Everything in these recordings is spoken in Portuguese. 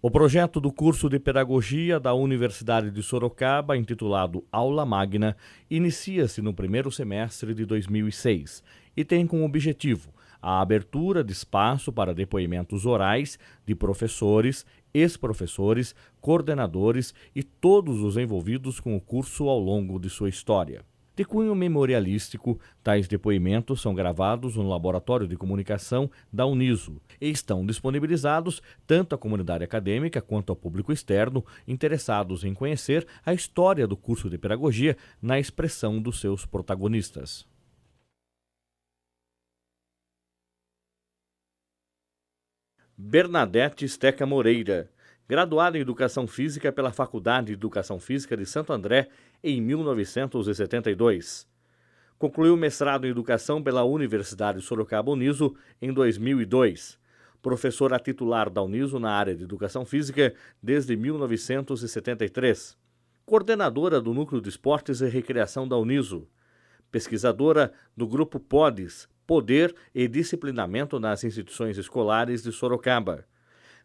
O projeto do curso de Pedagogia da Universidade de Sorocaba, intitulado Aula Magna, inicia-se no primeiro semestre de 2006 e tem como objetivo a abertura de espaço para depoimentos orais de professores, ex-professores, coordenadores e todos os envolvidos com o curso ao longo de sua história. De cunho memorialístico, tais depoimentos são gravados no Laboratório de Comunicação da Uniso e estão disponibilizados tanto à comunidade acadêmica quanto ao público externo interessados em conhecer a história do curso de Pedagogia na expressão dos seus protagonistas. Bernadette Steca Moreira, graduada em Educação Física pela Faculdade de Educação Física de Santo André em 1972. Concluiu mestrado em Educação pela Universidade Sorocaba Uniso em 2002. Professora titular da Uniso na área de Educação Física desde 1973. Coordenadora do Núcleo de Esportes e Recreação da Uniso. Pesquisadora do Grupo PODES, Poder e Disciplinamento nas Instituições Escolares de Sorocaba.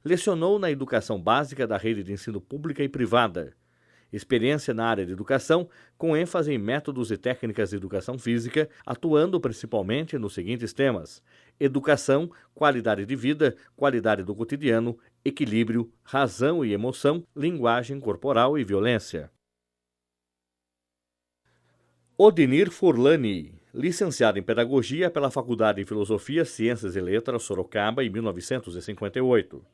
Lecionou na educação básica da rede de ensino pública e privada. Experiência na área de educação, com ênfase em métodos e técnicas de educação física, atuando principalmente nos seguintes temas: educação, qualidade de vida, qualidade do cotidiano, equilíbrio, razão e emoção, linguagem corporal e violência. Odinir Furlani, licenciado em Pedagogia pela Faculdade de Filosofia, Ciências e Letras, Sorocaba, em 1958.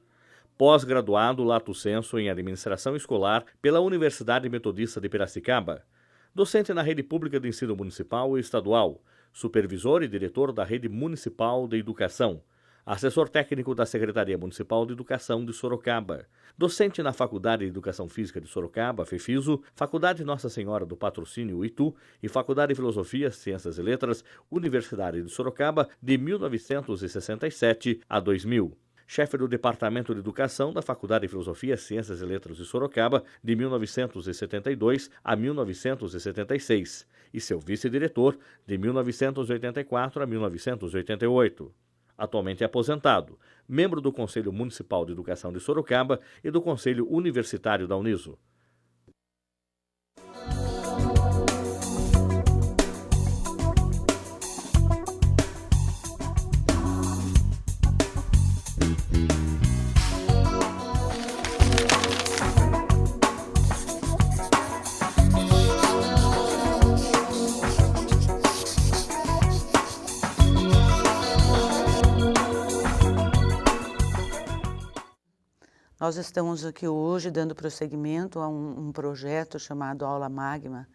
Pós-graduado lato sensu em Administração Escolar pela Universidade Metodista de Piracicaba. Docente na Rede Pública de Ensino Municipal e Estadual. Supervisor e diretor da Rede Municipal de Educação. Assessor técnico da Secretaria Municipal de Educação de Sorocaba. Docente na Faculdade de Educação Física de Sorocaba, FEFISO, Faculdade Nossa Senhora do Patrocínio, Itu, e Faculdade de Filosofia, Ciências e Letras, Universidade de Sorocaba, de 1967 a 2000. Chefe do Departamento de Educação da Faculdade de Filosofia, Ciências e Letras de Sorocaba, de 1972 a 1976, e seu vice-diretor, de 1984 a 1988. Atualmente é aposentado, membro do Conselho Municipal de Educação de Sorocaba e do Conselho Universitário da Uniso. Nós estamos aqui hoje dando prosseguimento a um projeto chamado Aula Magna,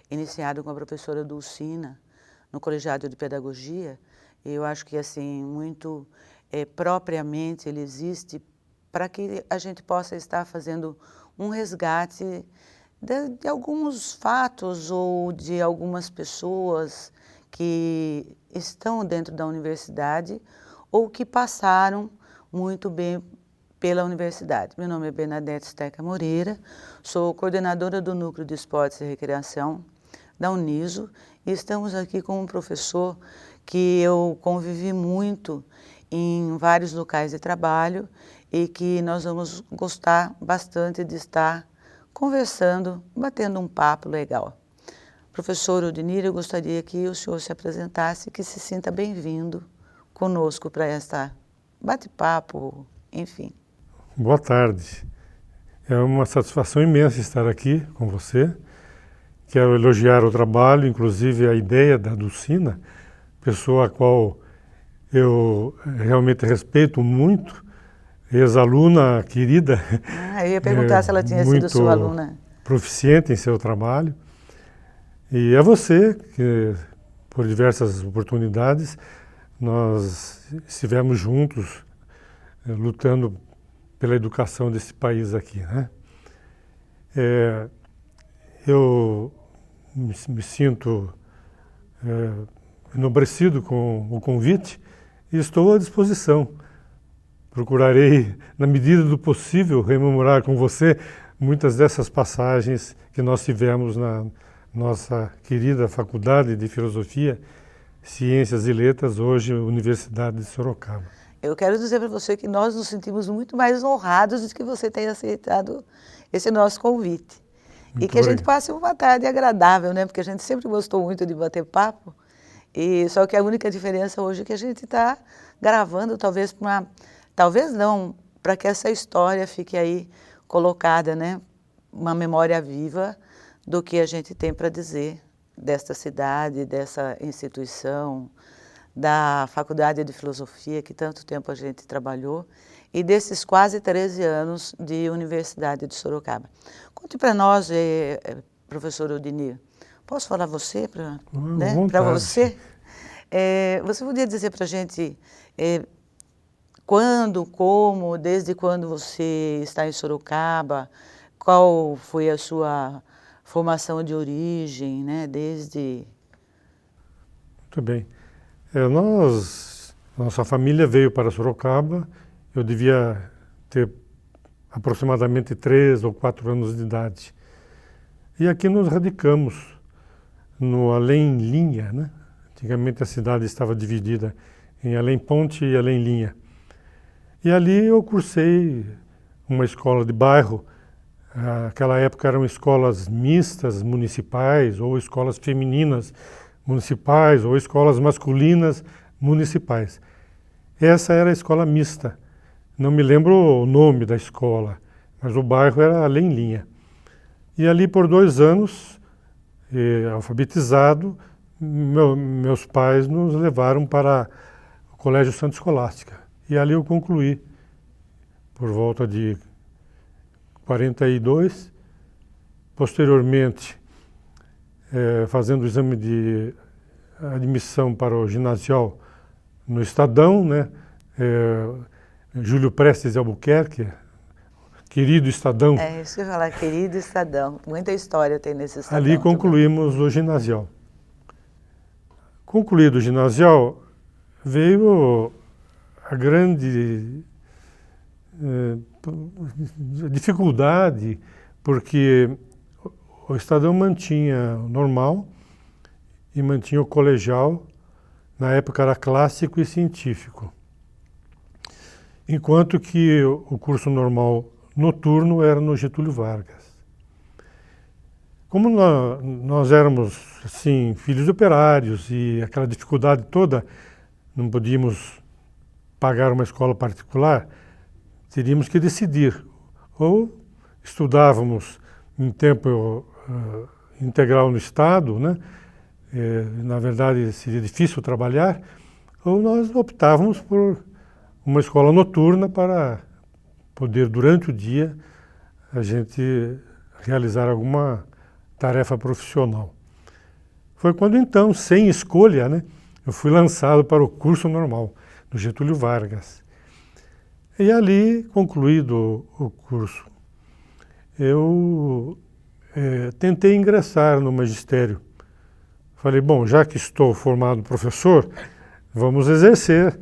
iniciado com a professora Dulcina, no Colegiado de Pedagogia. E eu acho que, assim, muito propriamente ele existe para que a gente possa estar fazendo um resgate de alguns fatos ou de algumas pessoas que estão dentro da universidade ou que passaram muito bem pela universidade. Meu nome é Bernadette Steca Moreira, sou coordenadora do Núcleo de Esportes e Recreação da Uniso e estamos aqui com um professor que eu convivi muito em vários locais de trabalho e que nós vamos gostar bastante de estar conversando, batendo um papo legal. Professor Odinir, eu gostaria que o senhor se apresentasse e que se sinta bem-vindo conosco para esta bate-papo, enfim. Boa tarde. É uma satisfação imensa estar aqui com você. Quero elogiar o trabalho, inclusive a ideia da Dulcina, pessoa a qual eu realmente respeito muito, ex-aluna querida. Eu ia perguntar se ela tinha sido sua aluna. Proficiente em seu trabalho. E a você, que por diversas oportunidades nós estivemos juntos lutando pela educação desse país aqui, né? Eu me sinto enobrecido com o convite e estou à disposição. Procurarei, na medida do possível, rememorar com você muitas dessas passagens que nós tivemos na nossa querida Faculdade de Filosofia, Ciências e Letras, hoje Universidade de Sorocaba. Eu quero dizer para você que nós nos sentimos muito mais honrados de que você tenha aceitado esse nosso convite. Muito e que a gente obrigado. passe uma tarde agradável, né? Porque a gente sempre gostou muito de bater papo. E só que a única diferença hoje é que a gente está gravando, talvez não, para que essa história fique aí colocada, né? Uma memória viva do que a gente tem para dizer desta cidade, dessa instituição, da Faculdade de Filosofia, que tanto tempo a gente trabalhou, e desses quase 13 anos de Universidade de Sorocaba. Conte para nós, professor Odinir, posso falar você para você? Você podia dizer para a gente quando, como, desde quando você está em Sorocaba, qual foi a sua formação de origem, né? Desde... Muito bem. Nossa família veio para Sorocaba, eu devia ter aproximadamente 3 ou 4 anos de idade. E aqui nos radicamos, no Além Linha, né? Antigamente a cidade estava dividida em Além Ponte e Além Linha. E ali eu cursei uma escola de bairro. Naquela época eram escolas mistas municipais, ou escolas femininas municipais, ou escolas masculinas municipais. Essa era a escola mista. Não me lembro o nome da escola, mas o bairro era Além Linha. E ali por 2 anos, alfabetizado, meus pais nos levaram para o Colégio Santa Escolástica. E ali eu concluí, por volta de 42, posteriormente, fazendo o exame de admissão para o ginasial no Estadão, né? Júlio Prestes de Albuquerque, querido Estadão. Isso que eu ia falar, querido Estadão. Muita história tem nesse Estadão. Ali concluímos o ginasial. Concluído o ginasial, veio a grande dificuldade, porque o Estadão mantinha o normal e mantinha o colegial, na época era clássico e científico. Enquanto que o curso normal noturno era no Getúlio Vargas. Como nós éramos, assim, filhos de operários e aquela dificuldade toda, não podíamos pagar uma escola particular, teríamos que decidir. Ou estudávamos em tempo integral no Estado, né? Na verdade seria difícil trabalhar, ou nós optávamos por uma escola noturna para poder, durante o dia, a gente realizar alguma tarefa profissional. Foi quando então, sem escolha, né, eu fui lançado para o curso normal, do Getúlio Vargas. E ali, concluído o curso, eu tentei ingressar no magistério. Falei, bom, já que estou formado professor, vamos exercer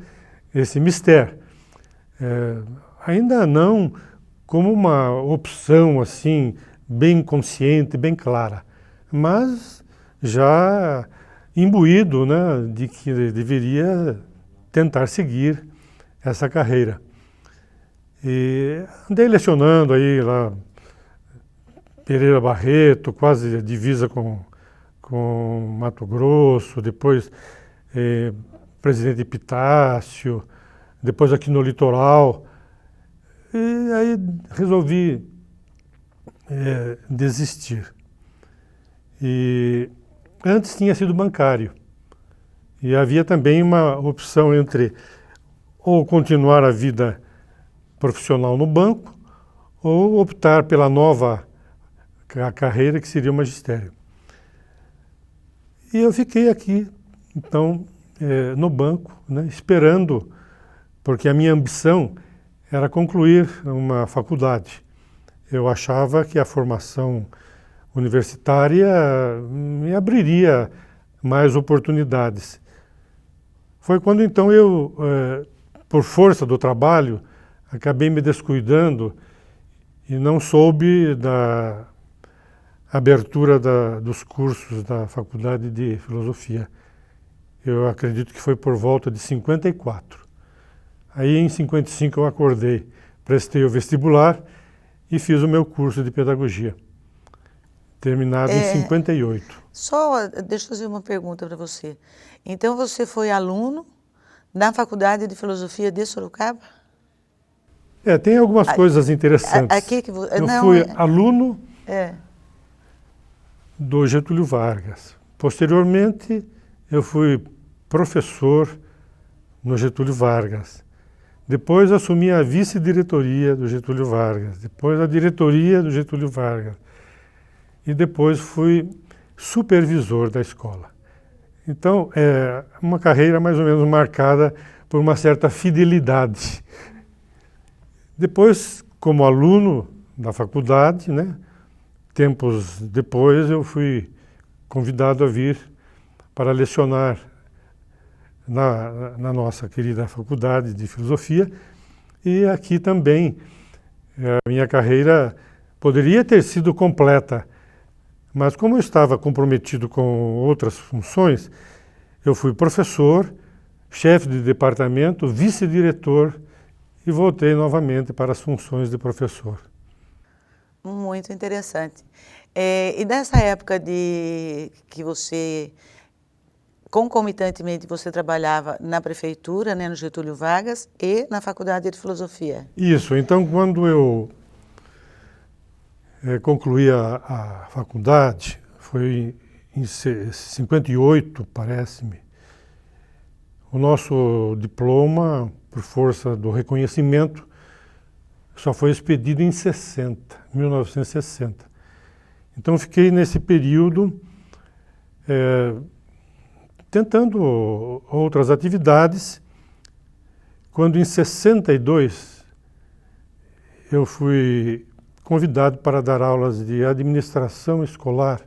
esse mistério. Ainda não como uma opção assim, bem consciente, bem clara, mas já imbuído, né, de que deveria tentar seguir essa carreira. E andei lecionando aí lá, Pereira Barreto, quase divisa com Mato Grosso, depois Presidente Epitácio, depois aqui no litoral. E aí resolvi desistir. E antes tinha sido bancário. E havia também uma opção entre ou continuar a vida profissional no banco ou optar pela nova carreira que seria o magistério. E eu fiquei aqui, então, no banco, né, esperando, porque a minha ambição era concluir uma faculdade. Eu achava que a formação universitária me abriria mais oportunidades. Foi quando então eu, por força do trabalho, acabei me descuidando e não soube da abertura dos cursos da Faculdade de Filosofia. Eu acredito que foi por volta de 54. Aí em 55 eu acordei, prestei o vestibular e fiz o meu curso de pedagogia, terminado em 58. Só, deixa eu fazer uma pergunta para você. Então você foi aluno na Faculdade de Filosofia de Sorocaba? Tem algumas coisas interessantes. Aqui que eu fui aluno do Getúlio Vargas. Posteriormente, eu fui professor no Getúlio Vargas. Depois assumi a vice-diretoria do Getúlio Vargas. Depois a diretoria do Getúlio Vargas. E depois fui supervisor da escola. Então, é uma carreira mais ou menos marcada por uma certa fidelidade. Depois, como aluno da faculdade, né, tempos depois eu fui convidado a vir para lecionar na nossa querida Faculdade de Filosofia, e aqui também a minha carreira poderia ter sido completa, mas como eu estava comprometido com outras funções, eu fui professor, chefe de departamento, vice-diretor e voltei novamente para as funções de professor. Muito interessante. E nessa época que você, concomitantemente, você trabalhava na prefeitura, né, no Getúlio Vargas, e na Faculdade de Filosofia? Isso. Então, quando eu concluí a faculdade, foi em 58, parece-me, o nosso diploma, por força do reconhecimento, só foi expedido em 1960. Então fiquei nesse período tentando outras atividades, quando em 62 eu fui convidado para dar aulas de administração escolar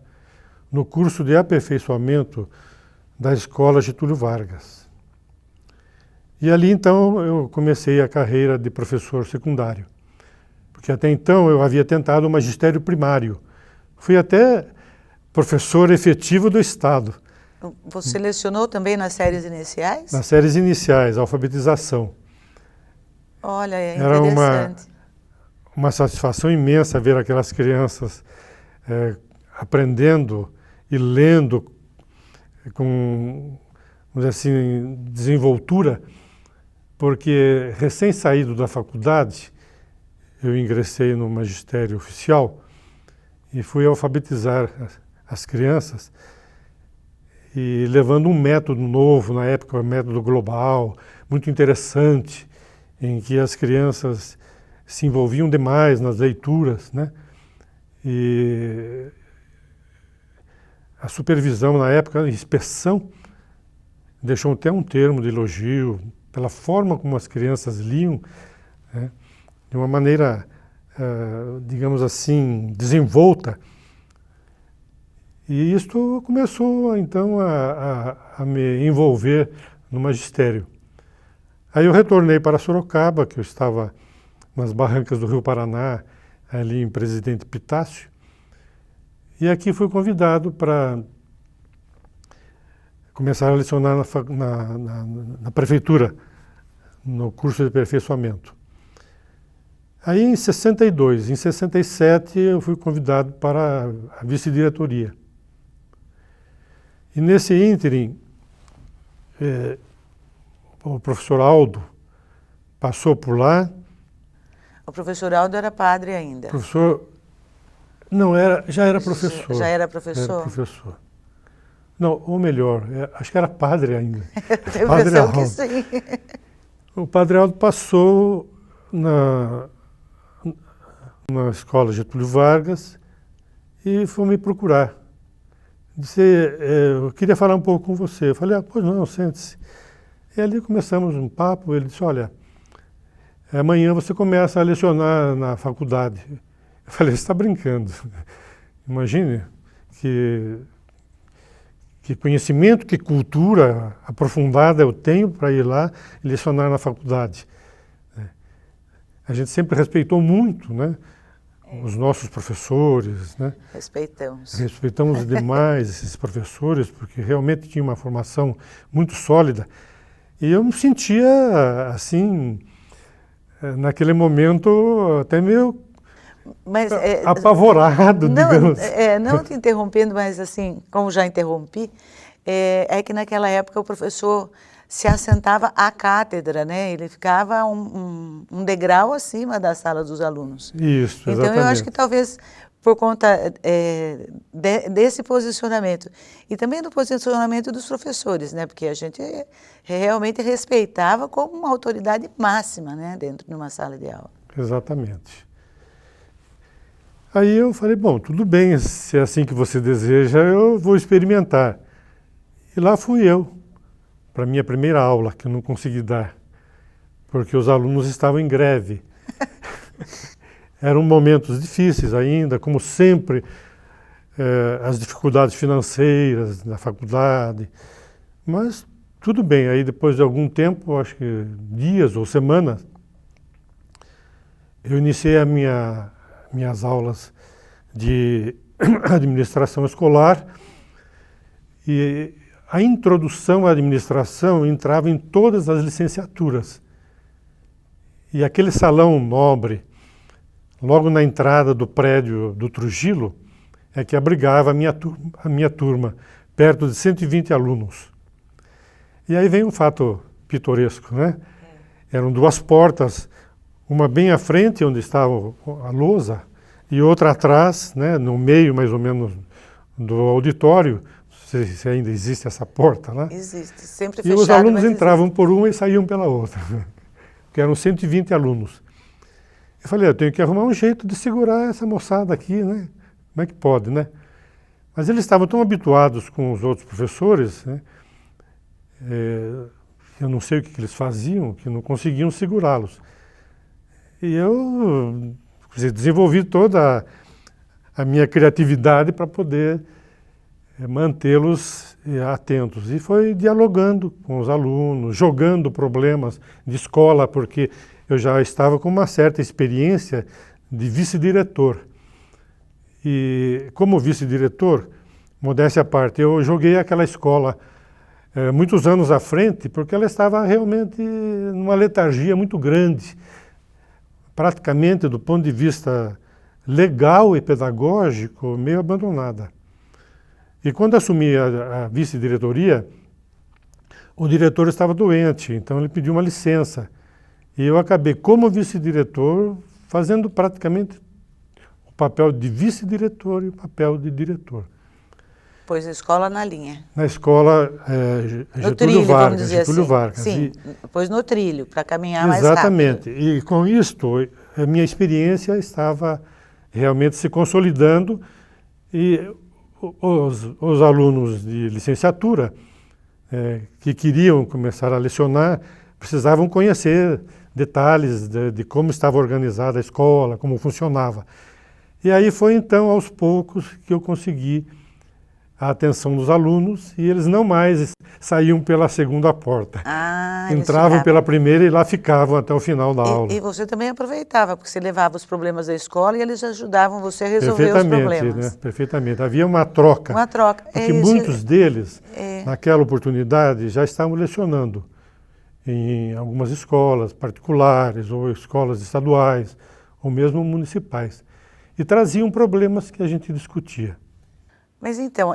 no curso de aperfeiçoamento da Escola Getúlio Vargas. E ali então eu comecei a carreira de professor secundário, porque até então eu havia tentado o magistério primário. Fui até professor efetivo do Estado. Você lecionou também nas séries iniciais? Nas séries iniciais, alfabetização. Olha, é interessante. Era uma satisfação imensa ver aquelas crianças aprendendo e lendo com, vamos dizer assim, desenvoltura, porque recém-saído da faculdade, eu ingressei no magistério oficial e fui alfabetizar as crianças, e levando um método novo, na época um método global, muito interessante, em que as crianças se envolviam demais nas leituras, né? E a supervisão na época, a inspeção, deixou até um termo de elogio pela forma como as crianças liam, né? De uma maneira, digamos assim, desenvolta. E isto começou, então, a me envolver no magistério. Aí eu retornei para Sorocaba, que eu estava nas barrancas do Rio Paraná, ali em Presidente Epitácio, e aqui fui convidado para começar a lecionar na prefeitura, no curso de aperfeiçoamento. Aí em 62, em 67 eu fui convidado para a vice-diretoria. E nesse ínterim, o professor Aldo passou por lá. O professor Aldo era padre ainda? Professor, não, já era professor. Já era professor? Era professor. Não, ou melhor, acho que era padre ainda. Tenho a impressão que sim. O padre Aldo passou na escola Getúlio Vargas e foi me procurar. Disse, eu queria falar um pouco com você. Eu falei, pois não, sente-se. E ali começamos um papo. Ele disse, olha, amanhã você começa a lecionar na faculdade. Eu falei, você está brincando. Imagine que conhecimento, que cultura aprofundada eu tenho para ir lá e lecionar na faculdade. A gente sempre respeitou muito, né, os nossos professores, né? Respeitamos demais esses professores, porque realmente tinha uma formação muito sólida. E eu me sentia, assim, naquele momento, até meio Mas, apavorado, digamos. não te interrompendo, mas assim, como já interrompi, é que naquela época o professor se assentava à cátedra, né? Ele ficava um degrau acima da sala dos alunos. Isso, exatamente. Então eu acho que talvez por conta desse posicionamento e também do posicionamento dos professores, né? Porque a gente realmente respeitava como uma autoridade máxima, né? Dentro de uma sala de aula. Exatamente. Aí eu falei, bom, tudo bem, se é assim que você deseja, eu vou experimentar. E lá fui eu, para a minha primeira aula, que eu não consegui dar, porque os alunos estavam em greve. Eram momentos difíceis ainda, como sempre, as dificuldades financeiras na faculdade, mas tudo bem. Aí depois de algum tempo, acho que dias ou semanas, eu iniciei minhas aulas de administração escolar e a introdução à administração entrava em todas as licenciaturas. E aquele salão nobre, logo na entrada do prédio do Trujillo, é que abrigava a minha turma, perto de 120 alunos. E aí vem um fato pitoresco, né? Eram duas portas, uma bem à frente, onde estava a lousa, e outra atrás, né, no meio mais ou menos do auditório, não sei se ainda existe essa porta lá. Existe, sempre e fechado. E os alunos entravam por uma e saíam pela outra, porque eram 120 alunos. Eu falei, eu tenho que arrumar um jeito de segurar essa moçada aqui, né? Como é que pode, né? Mas eles estavam tão habituados com os outros professores, né? Eu não sei o que eles faziam, que não conseguiam segurá-los. E eu desenvolvi toda a minha criatividade para poder mantê-los atentos. E foi dialogando com os alunos, jogando problemas de escola, porque eu já estava com uma certa experiência de vice-diretor. E como vice-diretor, modéstia à parte, eu joguei aquela escola muitos anos à frente, porque ela estava realmente numa letargia muito grande. Praticamente, do ponto de vista legal e pedagógico, meio abandonada. E quando assumi a vice-diretoria, o diretor estava doente, então ele pediu uma licença. E eu acabei, como vice-diretor, fazendo praticamente o papel de vice-diretor e o papel de diretor. Pôs a escola na linha. Na escola Getúlio Vargas. Getúlio Vargas. Sim, pôs no trilho, para caminhar mais rápido. Exatamente. E com isto, a minha experiência estava realmente se consolidando e os alunos de licenciatura que queriam começar a lecionar precisavam conhecer detalhes de como estava organizada a escola, como funcionava. E aí foi então, aos poucos, que eu consegui a atenção dos alunos e eles não mais saíam pela segunda porta. Entravam pela primeira e lá ficavam até o final da aula. E você também aproveitava, porque você levava os problemas da escola e eles ajudavam você a resolver os problemas. Né? Perfeitamente. Havia uma troca. Uma troca. Porque muitos deles, naquela oportunidade, já estavam lecionando em algumas escolas particulares ou escolas estaduais ou mesmo municipais. E traziam problemas que a gente discutia. Mas então,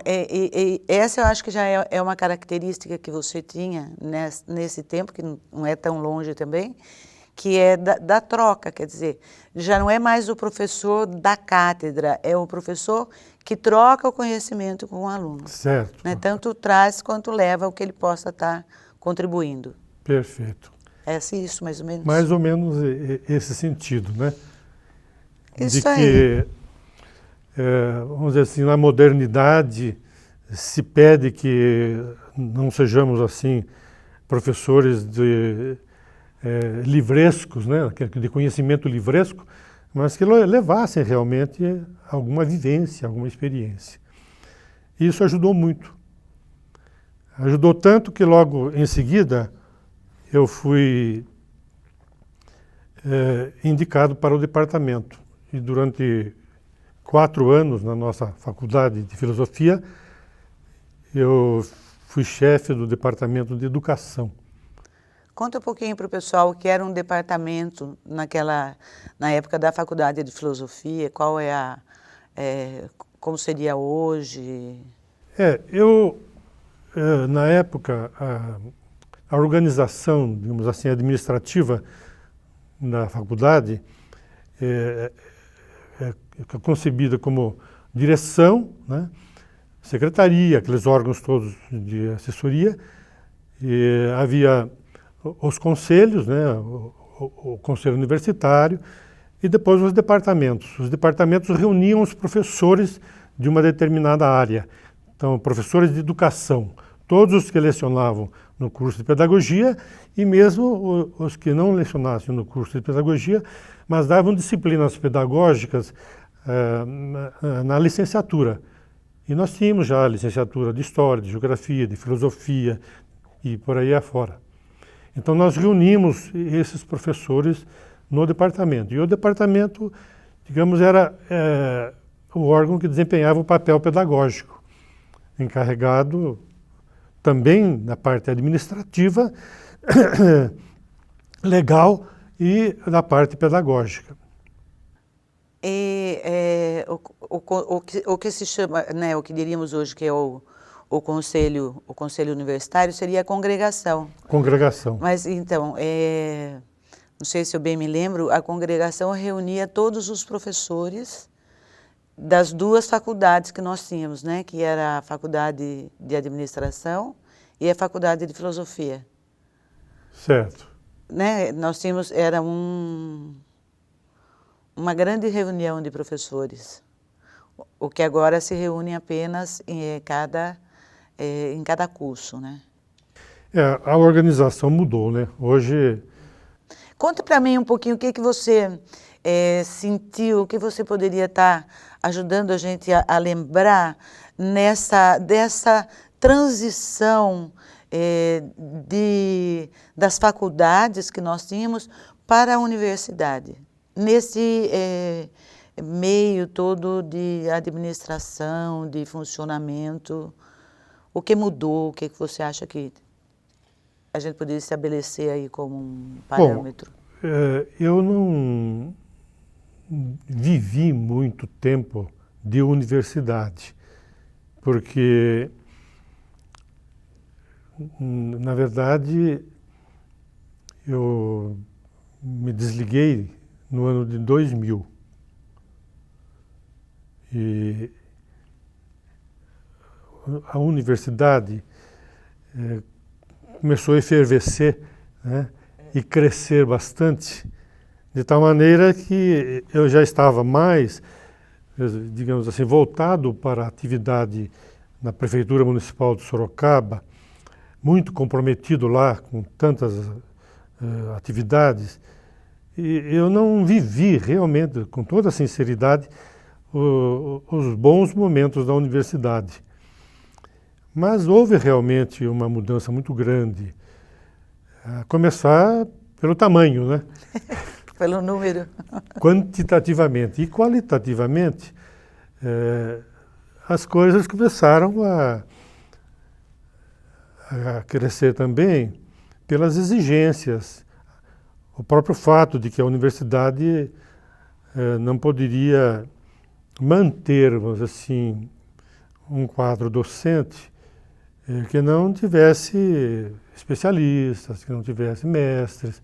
essa eu acho que já é uma característica que você tinha nesse tempo, que não é tão longe também, que é da troca, quer dizer, já não é mais o professor da cátedra, é o professor que troca o conhecimento com o aluno. Certo. Né? Tanto traz quanto leva o que ele possa estar contribuindo. Perfeito. É assim isso, mais ou menos? Mais ou menos esse sentido, né? Isso de aí. Que, vamos dizer assim, na modernidade se pede que não sejamos assim professores de livrescos, né, de conhecimento livresco, mas que levassem realmente alguma vivência, alguma experiência. E isso ajudou muito. Ajudou tanto que logo em seguida eu fui indicado para o departamento. E durante 4 anos na nossa faculdade de filosofia, eu fui chefe do departamento de educação. Conta um pouquinho para o pessoal o que era um departamento na época da Faculdade de Filosofia, qual é como seria hoje? Na época, a organização, digamos assim, administrativa da faculdade é concebida como direção, né, secretaria, aqueles órgãos todos de assessoria, e havia os conselhos, né, o conselho universitário, e depois os departamentos. Os departamentos reuniam os professores de uma determinada área. Então, professores de educação, todos os que lecionavam no curso de pedagogia e mesmo os que não lecionassem no curso de pedagogia, mas davam disciplinas pedagógicas na licenciatura. E nós tínhamos já a licenciatura de História, de Geografia, de Filosofia e por aí afora. Então nós reunimos esses professores no departamento. E o departamento, digamos, era o órgão que desempenhava o papel pedagógico, encarregado também da parte administrativa, legal e da parte pedagógica. E o que se chama, né, o que diríamos hoje que é o conselho universitário seria a congregação. Congregação. Mas então, não sei se eu bem me lembro, a congregação reunia todos os professores das duas faculdades que nós tínhamos, né, que era a Faculdade de Administração e a Faculdade de Filosofia. Certo. Né, nós tínhamos, era uma grande reunião de professores, o que agora se reúne apenas em cada curso, né? A organização mudou, né? Hoje... Conta para mim um pouquinho o que você sentiu, o que você poderia estar ajudando a gente a lembrar dessa transição das faculdades que nós tínhamos para a universidade. Nesse meio todo de administração, de funcionamento, o que mudou, o que você acha que a gente poderia estabelecer aí como um parâmetro? Bom, eu não vivi muito tempo de universidade, porque, na verdade, eu me desliguei no ano de 2000. E a universidade começou a efervescer, né, e crescer bastante, de tal maneira que eu já estava mais, digamos assim, voltado para a atividade na Prefeitura Municipal de Sorocaba, muito comprometido lá com tantas atividades, e eu não vivi realmente, com toda a sinceridade, os bons momentos da universidade. Mas houve realmente uma mudança muito grande, a começar pelo tamanho, né? Pelo número. Quantitativamente e qualitativamente, as coisas começaram a crescer também pelas exigências. O próprio fato de que a universidade não poderia manter, vamos dizer assim, um quadro docente que não tivesse especialistas, que não tivesse mestres,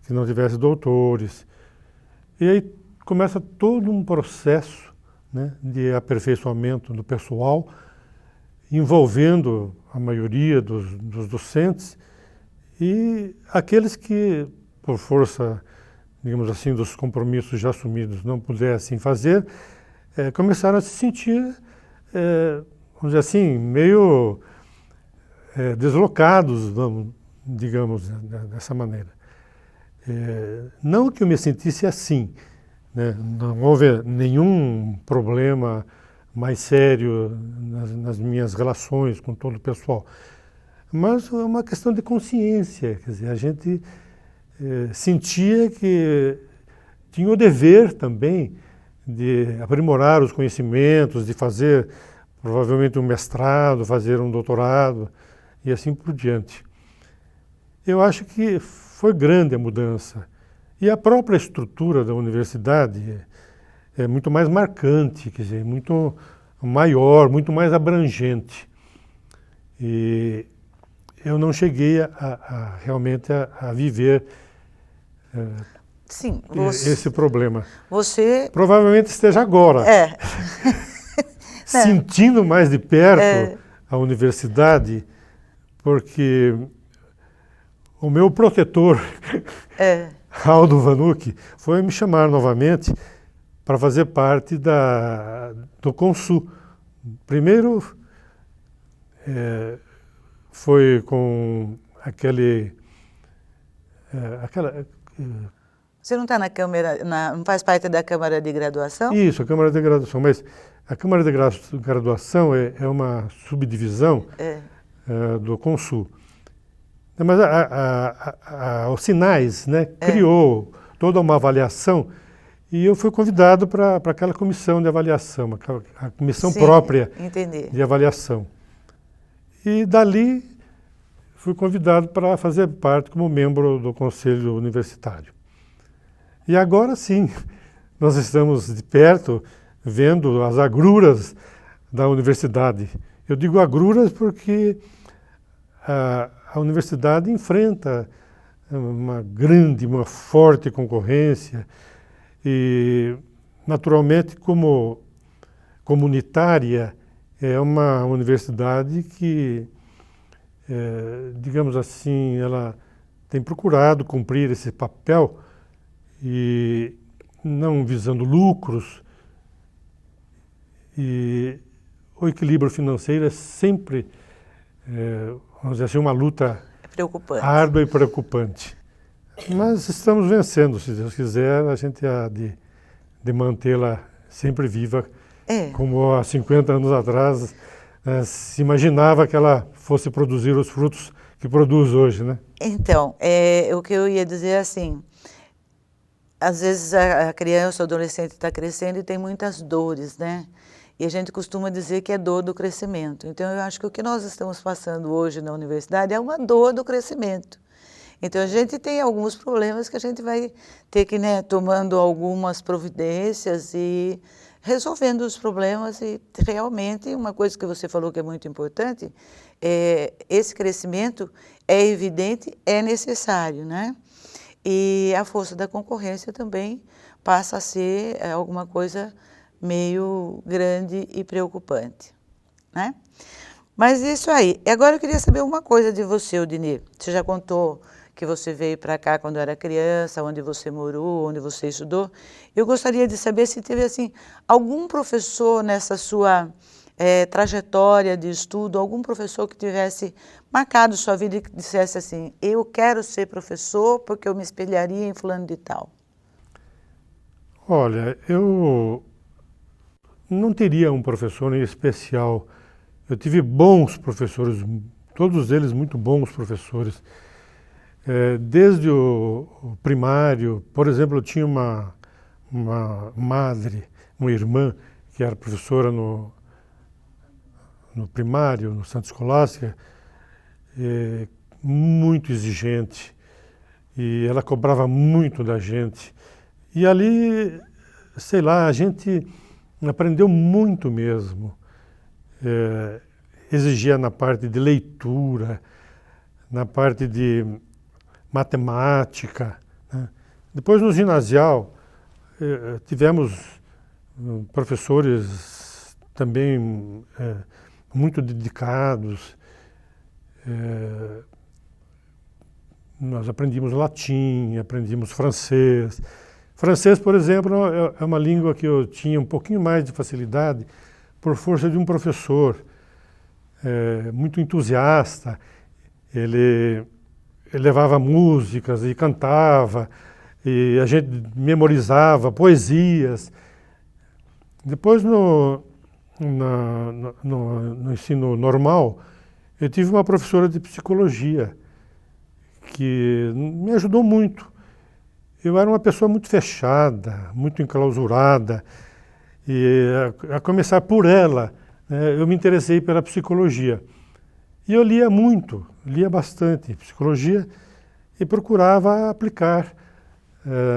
que não tivesse doutores. E aí começa todo um processo, né, de aperfeiçoamento do pessoal, envolvendo a maioria dos docentes e aqueles que, por força, digamos assim, dos compromissos já assumidos, não pudessem fazer, começaram a se sentir, vamos dizer assim, meio deslocados, digamos, dessa maneira. Não que eu me sentisse assim, né? Não houve nenhum problema mais sério nas minhas relações com todo o pessoal, mas é uma questão de consciência, quer dizer, a gente sentia que tinha o dever também de aprimorar os conhecimentos, de fazer provavelmente um mestrado, fazer um doutorado e assim por diante. eu acho que foi grande a mudança. E a própria estrutura da universidade é muito mais marcante, quer dizer, muito maior, muito mais abrangente. E eu não cheguei realmente a viver Sim, esse problema. Você... Provavelmente esteja agora, sentindo mais de perto a universidade, porque o meu protetor, Aldo Vanucci, foi me chamar novamente para fazer parte do Consul. Primeiro foi com Você não está na Câmara, não faz parte da Câmara de Graduação? Isso, a Câmara de Graduação, mas a Câmara de Graduação é uma subdivisão do Consul. Mas os Sinais, né, criou toda uma avaliação e eu fui convidado para aquela comissão de avaliação, a comissão própria de avaliação. E dali fui convidado para fazer parte como membro do Conselho Universitário. E agora sim, nós estamos de perto vendo as agruras da universidade. Eu digo agruras porque a universidade enfrenta uma forte concorrência e, naturalmente, como comunitária, é uma universidade que, digamos assim, ela tem procurado cumprir esse papel e não visando lucros, e o equilíbrio financeiro é sempre, vamos dizer assim, uma luta árdua e preocupante. Mas estamos vencendo, se Deus quiser, a gente há de mantê-la sempre viva, como há 50 anos atrás se imaginava que ela fosse produzir os frutos que produz hoje, né? Então, o que eu ia dizer é assim, às vezes a criança, o adolescente está crescendo e tem muitas dores, né? E a gente costuma dizer que é dor do crescimento. Então, eu acho que o que nós estamos passando hoje na universidade é uma dor do crescimento. Então, a gente tem alguns problemas que a gente vai ter que, né, tomando algumas providências e resolvendo os problemas. E realmente, uma coisa que você falou que é muito importante, esse crescimento é evidente, é necessário, né? E a força da concorrência também passa a ser alguma coisa meio grande e preocupante, né? Mas isso aí. Agora eu queria saber uma coisa de você, Odinir. Você já contou que você veio para cá quando era criança, onde você morou, onde você estudou. Eu gostaria de saber se teve assim algum professor nessa sua trajetória de estudo, algum professor que tivesse marcado sua vida e que dissesse assim, eu quero ser professor porque eu me espelharia em fulano de tal. Olha, eu não teria um professor em especial. Eu tive bons professores, todos eles muito bons professores. Desde o primário, por exemplo, eu tinha uma madre, uma irmã, que era professora no primário, no Santa Escolástica, muito exigente, e ela cobrava muito da gente. E ali, sei lá, a gente aprendeu muito mesmo. Exigia na parte de leitura, na parte de matemática, né? Depois no ginasial tivemos professores também muito dedicados. Nós aprendimos latim, aprendimos francês. Francês, por exemplo, é uma língua que eu tinha um pouquinho mais de facilidade por força de um professor muito entusiasta. Ele levava músicas e cantava, e a gente memorizava poesias. Depois, no ensino normal, eu tive uma professora de psicologia que me ajudou muito. Eu era uma pessoa muito fechada, muito enclausurada, e a começar por ela, né, eu me interessei pela psicologia. E eu lia muito, lia bastante psicologia, e procurava aplicar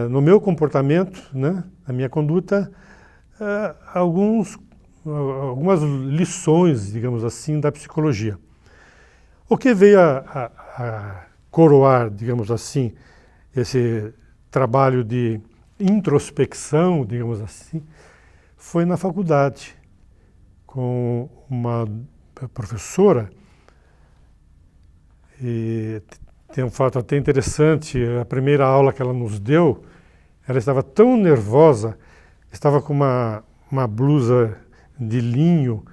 no meu comportamento, né, na minha conduta, algumas lições, digamos assim, da psicologia. O que veio a coroar, digamos assim, esse trabalho de introspecção, digamos assim, foi na faculdade, com uma professora, e tem um fato até interessante, a primeira aula que ela nos deu, ela estava tão nervosa, estava com uma blusa de linho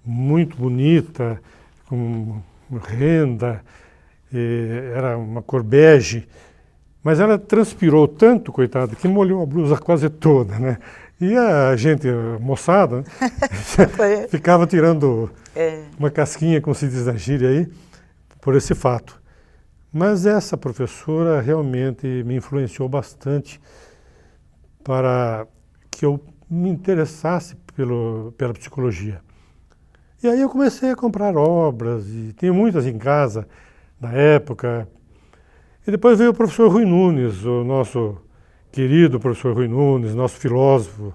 muito bonita, com renda, era uma cor bege, mas ela transpirou tanto, coitada, que molhou a blusa quase toda, né? E a gente, a moçada, né? ficava tirando uma casquinha, como se diz na gíria aí, por esse fato. Mas essa professora realmente me influenciou bastante para que eu me interessasse pela psicologia. E aí eu comecei a comprar obras, e tinha muitas em casa na época. E depois veio o professor Rui Nunes, o nosso querido professor Rui Nunes, nosso filósofo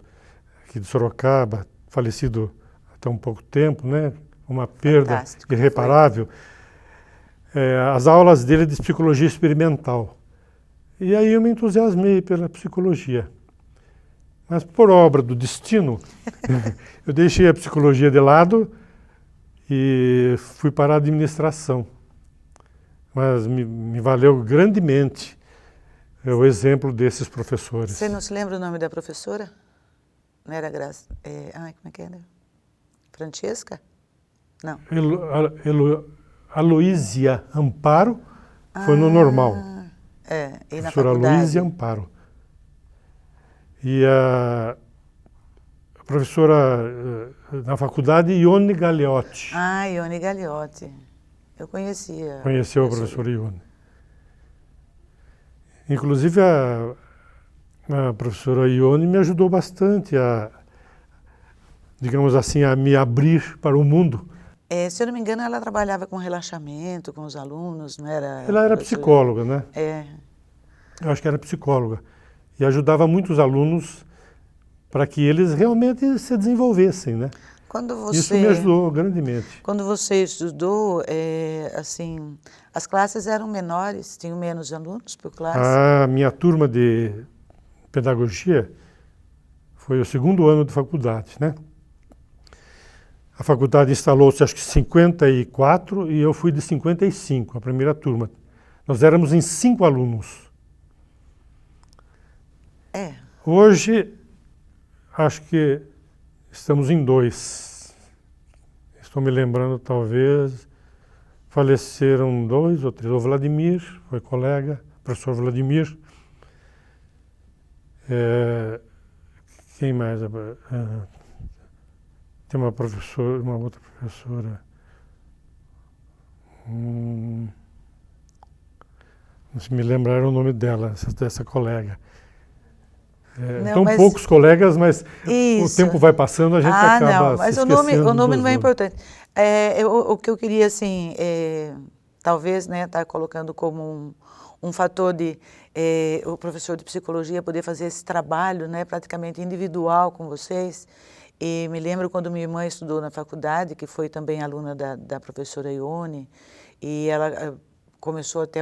aqui de Sorocaba, falecido há tão pouco tempo, né? Uma perda Fantástico, irreparável. As aulas dele de psicologia experimental. E aí eu me entusiasmei pela psicologia. Mas por obra do destino, eu deixei a psicologia de lado e fui para a administração. Mas me valeu grandemente o exemplo desses professores. Você não se lembra o nome da professora? Não era Graça? Como é que era? Francesca? Não. Aloísia Amparo foi no normal. E na professora faculdade? Aloísia Amparo. E a professora na faculdade, Ione Gagliotti. Ione Gagliotti. Eu conhecia. Conheceu a professora Ione. Inclusive, a professora Ione me ajudou bastante digamos assim, a me abrir para o mundo. Se eu não me engano, ela trabalhava com relaxamento, com os alunos, não era? Ela era psicóloga, né? Eu acho que era psicóloga. E ajudava muito os alunos para que eles realmente se desenvolvessem, né? Isso me ajudou grandemente. Quando você estudou, assim, as classes eram menores, tinham menos alunos por classe? A minha turma de pedagogia foi o segundo ano de faculdade, né? A faculdade instalou-se, acho que 54, e eu fui de 55, a primeira turma. Nós éramos em 5 alunos. Hoje, acho que estamos em 2. Estou me lembrando, talvez, faleceram 2 ou 3. O Vladimir, foi colega, professor Vladimir. Quem mais? Tem uma outra professora. Não se me lembrar o nome dela, dessa colega. Poucos colegas, mas o tempo vai passando, a gente acaba mas se esquecendo o nome não é nomes. importante. O que eu queria, assim, talvez, né, estar colocando como um fator de o professor de psicologia poder fazer esse trabalho, né, praticamente individual com vocês. E me lembro quando minha irmã estudou na faculdade, que foi também aluna da professora Ione, e ela começou até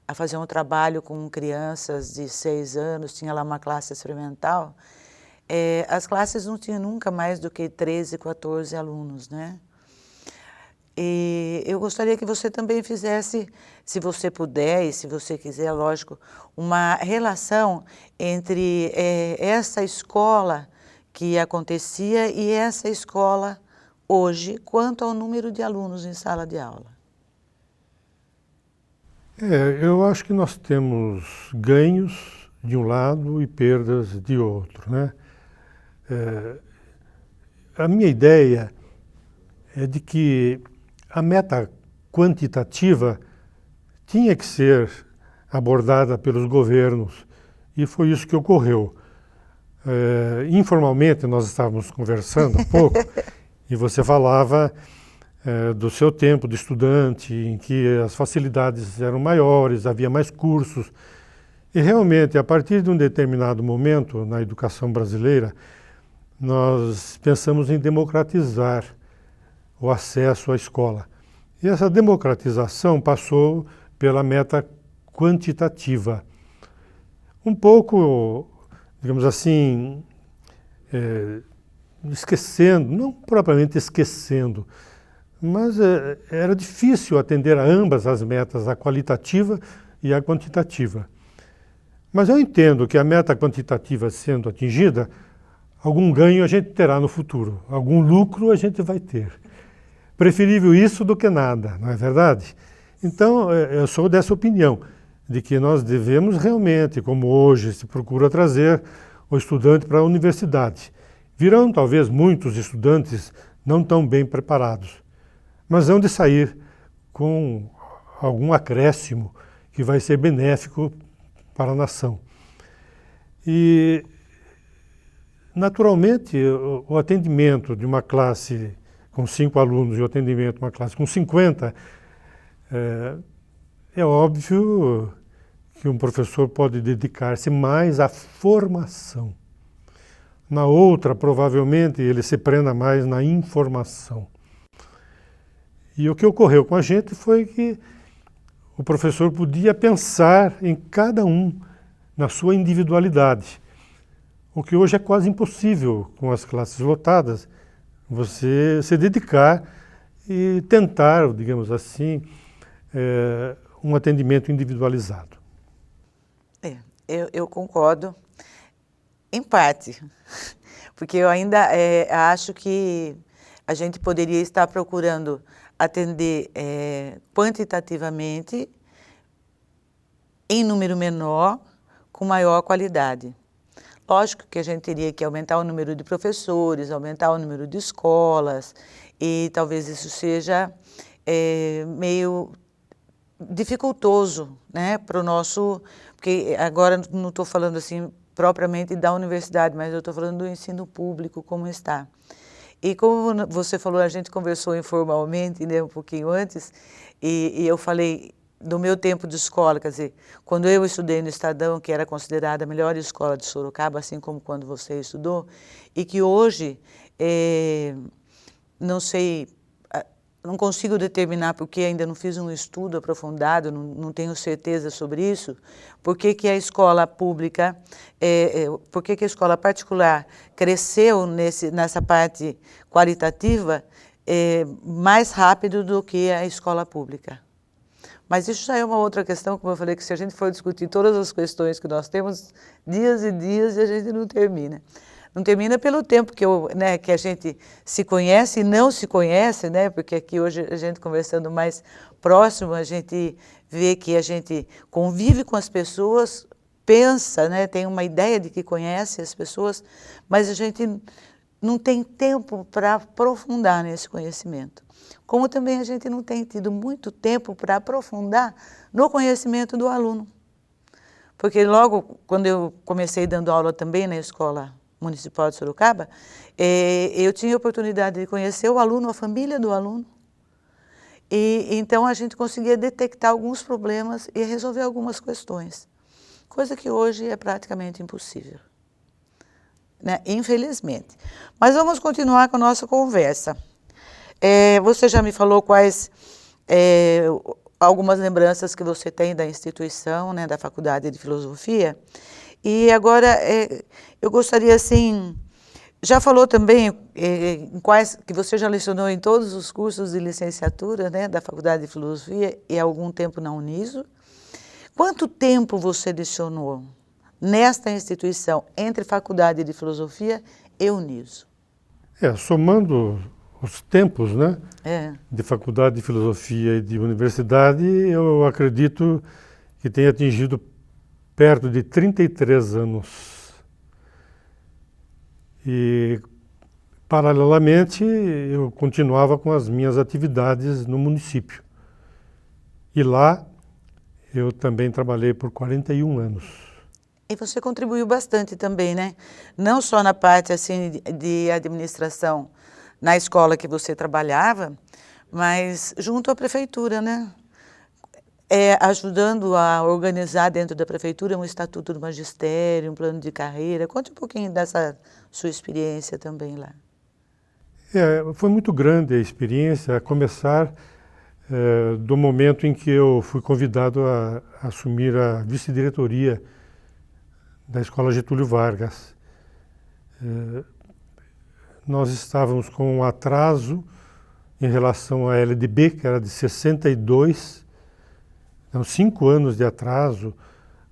a fazer um trabalho com crianças de 6 anos, tinha lá uma classe experimental. As classes não tinham nunca mais do que 13, 14 alunos, né? E eu gostaria que você também fizesse, se você puder e se você quiser, lógico, uma relação entre essa escola que acontecia e essa escola hoje, quanto ao número de alunos em sala de aula. Eu acho que nós temos ganhos de um lado e perdas de outro, né? A minha ideia é de que a meta quantitativa tinha que ser abordada pelos governos, e foi isso que ocorreu. Informalmente, nós estávamos conversando há pouco, e você falava do seu tempo de estudante, em que as facilidades eram maiores, havia mais cursos. E realmente, a partir de um determinado momento na educação brasileira, nós pensamos em democratizar o acesso à escola. E essa democratização passou pela meta quantitativa. Um pouco, digamos assim, esquecendo, não propriamente esquecendo, mas era difícil atender a ambas as metas, a qualitativa e a quantitativa. Mas eu entendo que a meta quantitativa sendo atingida, algum ganho a gente terá no futuro, algum lucro a gente vai ter. Preferível isso do que nada, não é verdade? Então, eu sou dessa opinião, de que nós devemos realmente, como hoje se procura trazer o estudante para a universidade. Virão talvez muitos estudantes não tão bem preparados, mas hão de sair com algum acréscimo que vai ser benéfico para a nação. E, naturalmente, o atendimento de uma classe com 5 alunos e o atendimento de uma classe com 50, é óbvio que um professor pode dedicar-se mais à formação. Na outra, provavelmente, ele se prenda mais na informação. E o que ocorreu com a gente foi que o professor podia pensar em cada um, na sua individualidade. O que hoje é quase impossível com as classes lotadas, você se dedicar e tentar, digamos assim, um atendimento individualizado. Eu concordo, em parte, porque eu ainda acho que a gente poderia estar procurando atender quantitativamente, em número menor, com maior qualidade. Lógico que a gente teria que aumentar o número de professores, aumentar o número de escolas, e talvez isso seja meio dificultoso, né, para o nosso... Porque agora não estou falando assim propriamente da universidade, mas eu estou falando do ensino público como está. E como você falou, a gente conversou informalmente, né, um pouquinho antes, e eu falei do meu tempo de escola, quer dizer, quando eu estudei no Estadão, que era considerada a melhor escola de Sorocaba, assim como quando você estudou, e que hoje, não sei, não consigo determinar porque ainda não fiz um estudo aprofundado, não tenho certeza sobre isso, por que a escola pública, por que a escola particular cresceu nessa parte qualitativa mais rápido do que a escola pública. Mas isso já é uma outra questão, como eu falei, que se a gente for discutir todas as questões que nós temos, dias e dias, e a gente não termina. Não termina pelo tempo que a gente se conhece e não se conhece, né? Porque aqui hoje a gente conversando mais próximo, a gente vê que a gente convive com as pessoas, pensa, né? Tem uma ideia de que conhece as pessoas, mas a gente não tem tempo para aprofundar nesse conhecimento. Como também a gente não tem tido muito tempo para aprofundar no conhecimento do aluno. Porque logo, quando eu comecei dando aula também na Escola Municipal de Sorocaba, eu tinha a oportunidade de conhecer o aluno, a família do aluno. E então a gente conseguia detectar alguns problemas e resolver algumas questões. Coisa que hoje é praticamente impossível, né? Infelizmente. Mas vamos continuar com a nossa conversa. Você já me falou quais algumas lembranças que você tem da instituição, né, da Faculdade de Filosofia. E agora eu gostaria, assim, já falou também em quais que você já lecionou em todos os cursos de licenciatura, né, da Faculdade de Filosofia e há algum tempo na Uniso. Quanto tempo você lecionou nesta instituição entre Faculdade de Filosofia e Uniso? Somando os tempos, né, de Faculdade de Filosofia e de universidade, eu acredito que tenha atingido perto de 33 anos. E, paralelamente, eu continuava com as minhas atividades no município. E lá, eu também trabalhei por 41 anos. E você contribuiu bastante também, né? Não só na parte assim, de administração na escola que você trabalhava, mas junto à prefeitura, né? Ajudando a organizar dentro da prefeitura um estatuto do magistério, um plano de carreira. Conte um pouquinho dessa sua experiência também lá. Foi muito grande a experiência, a começar do momento em que eu fui convidado a assumir a vice-diretoria da Escola Getúlio Vargas. Nós estávamos com um atraso em relação à LDB, que era de 62, então 5 anos de atraso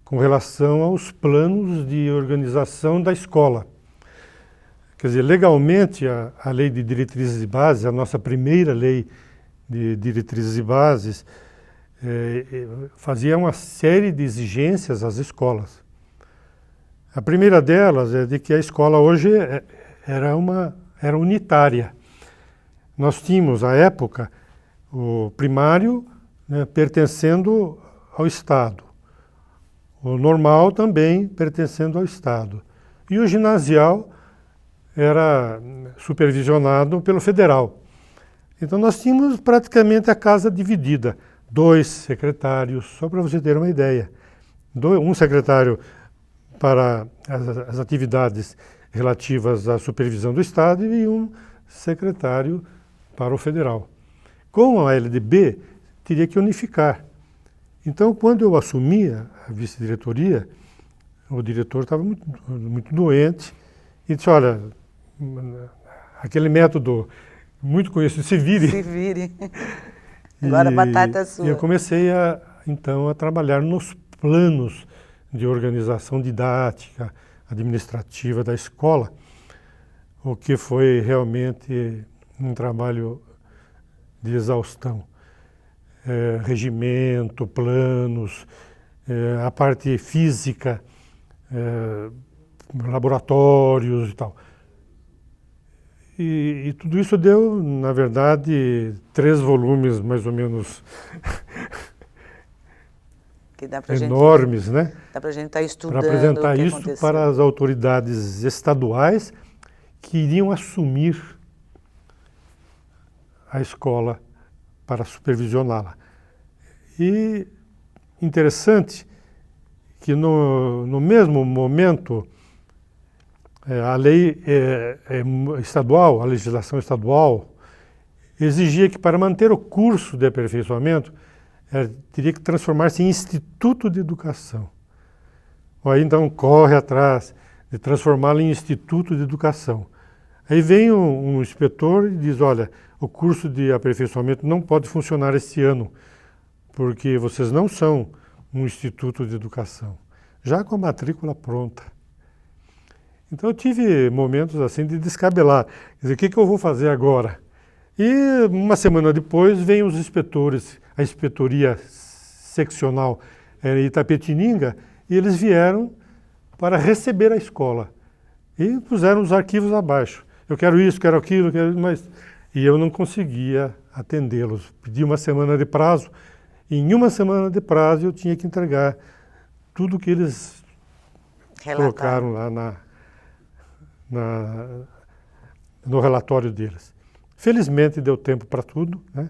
com relação aos planos de organização da escola. Quer dizer, legalmente a Lei de Diretrizes e Bases, a nossa primeira lei de diretrizes e bases, fazia uma série de exigências às escolas. A primeira delas é de que a escola hoje era unitária. Nós tínhamos, à época, o primário, né, pertencendo ao Estado, o normal também pertencendo ao Estado, e o ginasial era supervisionado pelo federal. Então nós tínhamos praticamente a casa dividida, 2 secretários, só para você ter uma ideia. Um secretário para as atividades relativas à supervisão do Estado e um secretário para o federal. Com a LDB, teria que unificar. Então, quando eu assumia a vice-diretoria, o diretor estava muito doente e disse, olha, aquele método muito conhecido, se vire. Se vire. Agora a batata é sua. E eu comecei, então, a trabalhar nos planos de organização didática, administrativa da escola, o que foi realmente um trabalho de exaustão. Regimento, planos, a parte física, laboratórios e tal. E tudo isso deu, na verdade, 3 volumes mais ou menos que dá pra enormes, gente, né? Dá para a gente estar estudando para apresentar o que isso aconteceu. para as autoridades estaduais que iriam assumir a escola para supervisioná-la. E interessante que no mesmo momento a lei estadual, a legislação estadual, exigia que para manter o curso de aperfeiçoamento teria que transformar-se em instituto de educação. Aí então corre atrás de transformá-lo em instituto de educação. Aí vem um inspetor e diz, olha, o curso de aperfeiçoamento não pode funcionar este ano, porque vocês não são um instituto de educação, já com a matrícula pronta. Então eu tive momentos assim de descabelar, quer dizer, o que eu vou fazer agora? E uma semana depois vêm os inspetores, a inspetoria seccional em Itapetininga, e eles vieram para receber a escola e puseram os arquivos abaixo. Eu quero isso, quero aquilo, mas... E eu não conseguia atendê-los. Pedi uma semana de prazo, e em uma semana de prazo eu tinha que entregar tudo que eles colocaram lá no relatório deles. Felizmente deu tempo para tudo, né?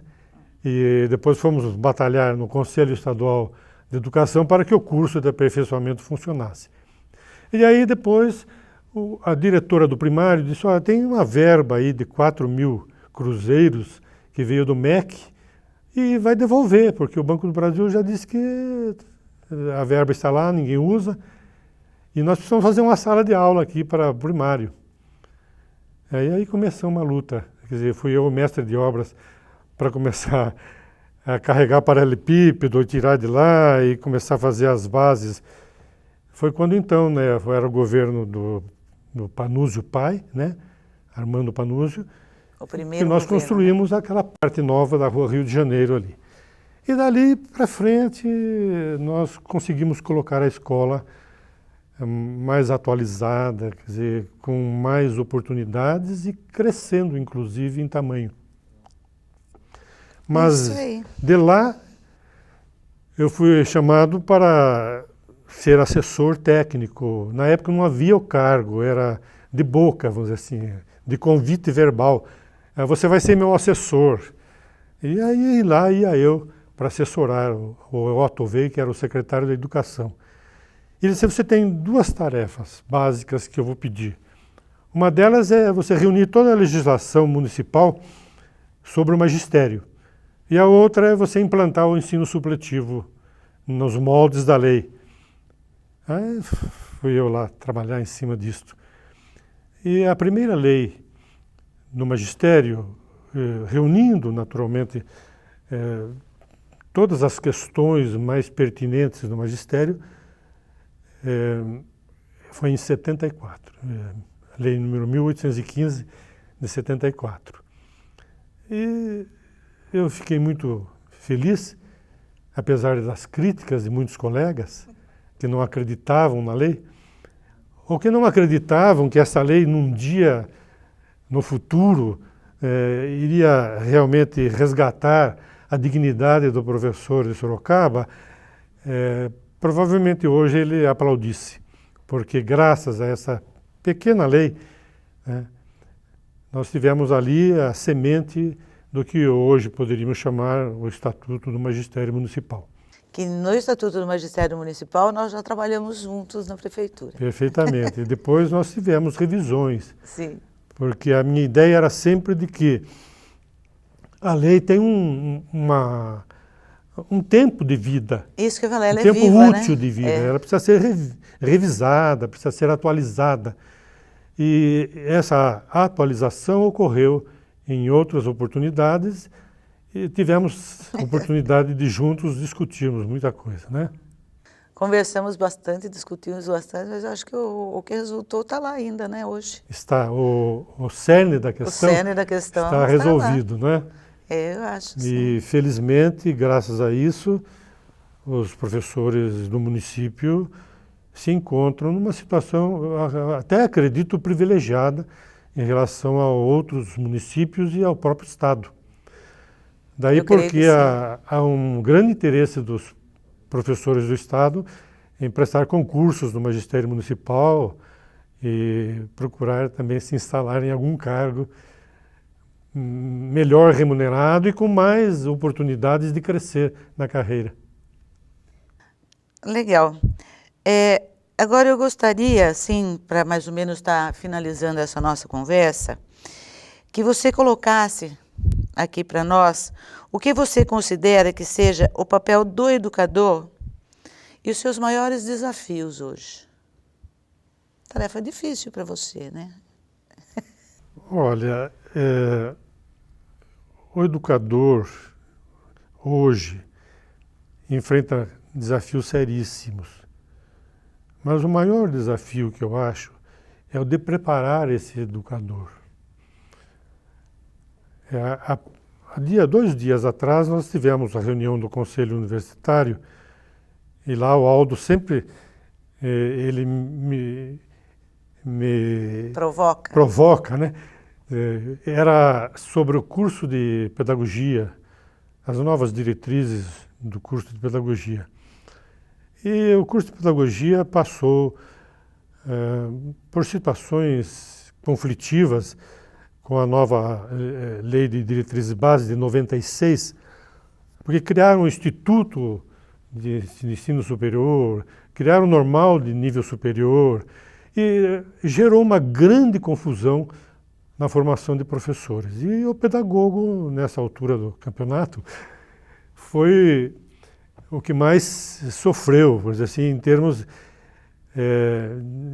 E depois fomos batalhar no Conselho Estadual de Educação para que o curso de aperfeiçoamento funcionasse. E aí depois a diretora do primário disse, olha, tem uma verba aí de 4.000 cruzeiros que veio do MEC e vai devolver, porque o Banco do Brasil já disse que a verba está lá, ninguém usa, e nós precisamos fazer uma sala de aula aqui para o primário. Aí começou uma luta, quer dizer, fui eu o mestre de obras para começar a carregar paralelepípedo, tirar de lá e começar a fazer as bases. Foi quando então, né, era o governo do Panúzio pai, né, Armando Panúzio, que nós construímos aquela parte nova da Rua Rio de Janeiro ali. E dali para frente nós conseguimos colocar a escola mais atualizada, quer dizer, com mais oportunidades e crescendo inclusive em tamanho. Mas de lá eu fui chamado para ser assessor técnico. Na época não havia o cargo, era de boca, vamos dizer assim, de convite verbal. Você vai ser meu assessor. E aí lá ia eu para assessorar o Otto Wey, que era o secretário da Educação. Ele disse, você tem duas tarefas básicas que eu vou pedir. Uma delas é você reunir toda a legislação municipal sobre o magistério. E a outra é você implantar o ensino supletivo nos moldes da lei. Aí fui eu lá trabalhar em cima disto. E a primeira lei no magistério, reunindo naturalmente todas as questões mais pertinentes do magistério, foi em 74, a lei número 1815 de 74. E eu fiquei muito feliz, apesar das críticas de muitos colegas que não acreditavam na lei, ou que não acreditavam que essa lei num dia, no futuro, iria realmente resgatar a dignidade do professor de Sorocaba. Provavelmente hoje ele aplaudisse, porque graças a essa pequena lei, nós tivemos ali a semente do que hoje poderíamos chamar o Estatuto do Magistério Municipal. Que no Estatuto do Magistério Municipal nós já trabalhamos juntos na prefeitura. Perfeitamente. E depois nós tivemos revisões. Sim. Porque a minha ideia era sempre de que a lei tem um tempo de vida. Isso que eu falei, ela um é tempo viva, útil né? de vida. Ela precisa ser revisada, precisa ser atualizada. E essa atualização ocorreu em outras oportunidades e tivemos oportunidade de juntos discutirmos muita coisa, né? Conversamos bastante, discutimos bastante, mas eu acho que o que resultou está lá ainda, né, hoje. Está, o cerne da questão, está resolvido, né? Eu acho, sim. E felizmente, graças a isso, os professores do município se encontram numa situação, até acredito, privilegiada em relação a outros municípios e ao próprio Estado. Daí porque há um grande interesse dos professores do Estado em prestar concursos no magistério municipal e procurar também se instalar em algum cargo melhor remunerado e com mais oportunidades de crescer na carreira. Legal. Agora eu gostaria, assim, para mais ou menos estar finalizando essa nossa conversa, que você colocasse aqui para nós o que você considera que seja o papel do educador e os seus maiores desafios hoje. Tarefa difícil para você, né? Olha, o educador hoje enfrenta desafios seríssimos, mas o maior desafio que eu acho é o de preparar esse educador. Há 2 dias atrás nós tivemos a reunião do Conselho Universitário e lá o Aldo sempre ele me provoca, né? Era sobre o curso de pedagogia, as novas diretrizes do curso de pedagogia. E o curso de pedagogia passou por situações conflitivas com a nova Lei de Diretrizes Básicas de 96, porque criaram um instituto de ensino superior, criaram o normal de nível superior e gerou uma grande confusão na formação de professores. E o pedagogo, nessa altura do campeonato, foi o que mais sofreu, por dizer assim, em termos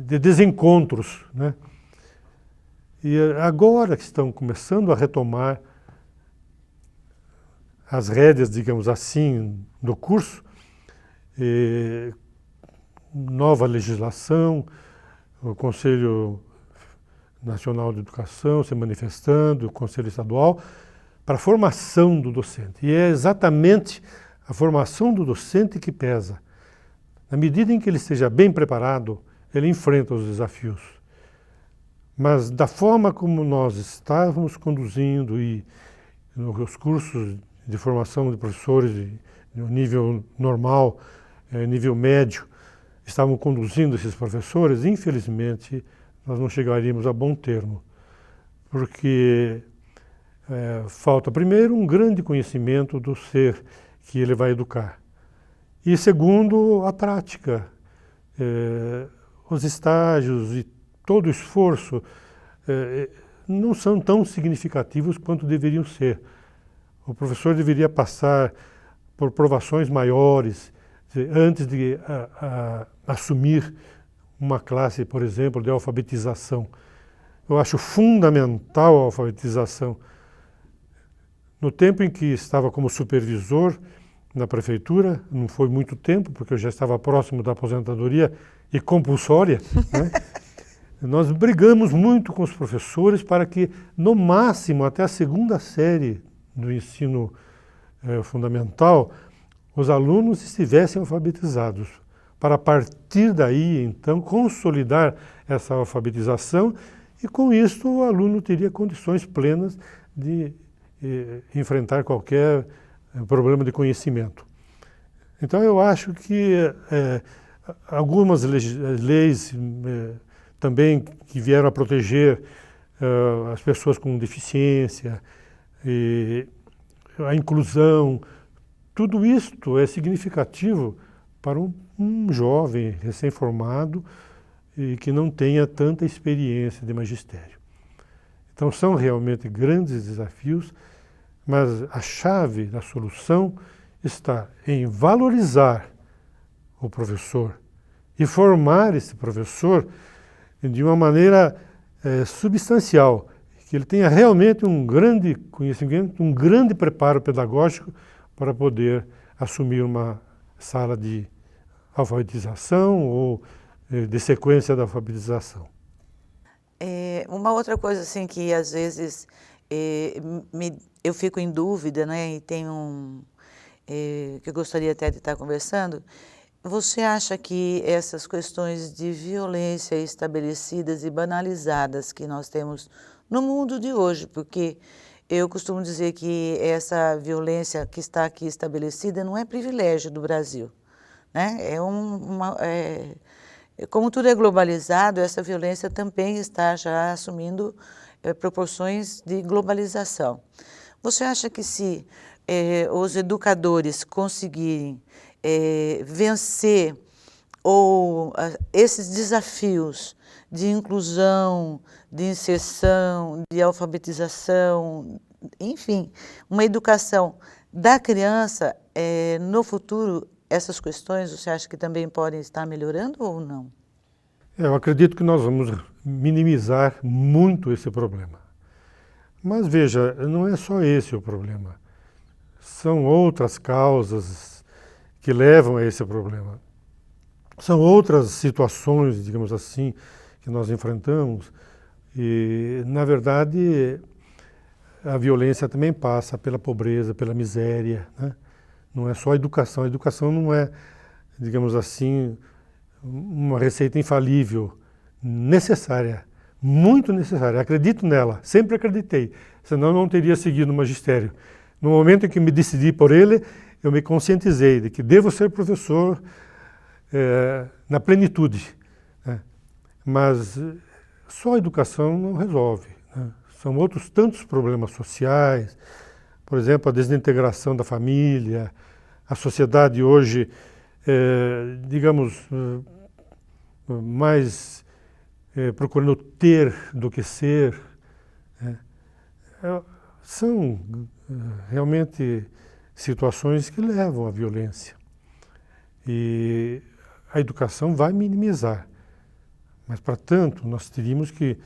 de desencontros, né? E agora que estão começando a retomar as rédeas, digamos assim, do curso, nova legislação, o Conselho Nacional de Educação se manifestando, o Conselho Estadual, para a formação do docente. E é exatamente a formação do docente que pesa. Na medida em que ele esteja bem preparado, ele enfrenta os desafios. Mas da forma como nós estávamos conduzindo e os cursos de formação de professores no nível normal, nível médio, estavam conduzindo esses professores, infelizmente nós não chegaríamos a bom termo, porque falta, primeiro, um grande conhecimento do ser que ele vai educar. E segundo, a prática, os estágios e todo o esforço não são tão significativos quanto deveriam ser. O professor deveria passar por provações maiores antes de assumir uma classe, por exemplo, de alfabetização. Eu acho fundamental a alfabetização. No tempo em que estava como supervisor na prefeitura, não foi muito tempo, porque eu já estava próximo da aposentadoria e compulsória, né? Nós brigamos muito com os professores para que, no máximo, até a segunda série do ensino fundamental, os alunos estivessem alfabetizados, para a partir daí, então, consolidar essa alfabetização e, com isso, o aluno teria condições plenas de enfrentar qualquer problema de conhecimento. Então, eu acho que algumas leis também que vieram a proteger as pessoas com deficiência, e a inclusão, tudo isto é significativo para um jovem recém-formado e que não tenha tanta experiência de magistério. Então são realmente grandes desafios, mas a chave da solução está em valorizar o professor e formar esse professor de uma maneira substancial, que ele tenha realmente um grande conhecimento, um grande preparo pedagógico para poder assumir uma sala de alfabetização ou de sequência da alfabetização. Uma outra coisa assim que às vezes eu fico em dúvida, né, e tenho que eu gostaria até de estar conversando. Você acha que essas questões de violência estabelecidas e banalizadas que nós temos no mundo de hoje, porque eu costumo dizer que essa violência que está aqui estabelecida não é privilégio do Brasil, né? Como tudo é globalizado, essa violência também está já assumindo proporções de globalização. Você acha que se os educadores conseguirem vencer esses desafios de inclusão, de inserção, de alfabetização, enfim, uma educação da criança, no futuro, essas questões você acha que também podem estar melhorando ou não? Eu acredito que nós vamos minimizar muito esse problema. Mas veja, não é só esse o problema. São outras causas que levam a esse problema. São outras situações, digamos assim, que nós enfrentamos. E, na verdade, a violência também passa pela pobreza, pela miséria, né? Não é só a educação. A educação não é, digamos assim, uma receita infalível, necessária, muito necessária. Acredito nela, sempre acreditei, senão eu não teria seguido o magistério. No momento em que me decidi por ele, eu me conscientizei de que devo ser professor na plenitude, né? Mas só a educação não resolve, né? São outros tantos problemas sociais, por exemplo, a desintegração da família, a sociedade hoje, digamos, mais procurando ter do que ser, né? São realmente situações que levam à violência. E a educação vai minimizar. Mas, para tanto, nós teríamos que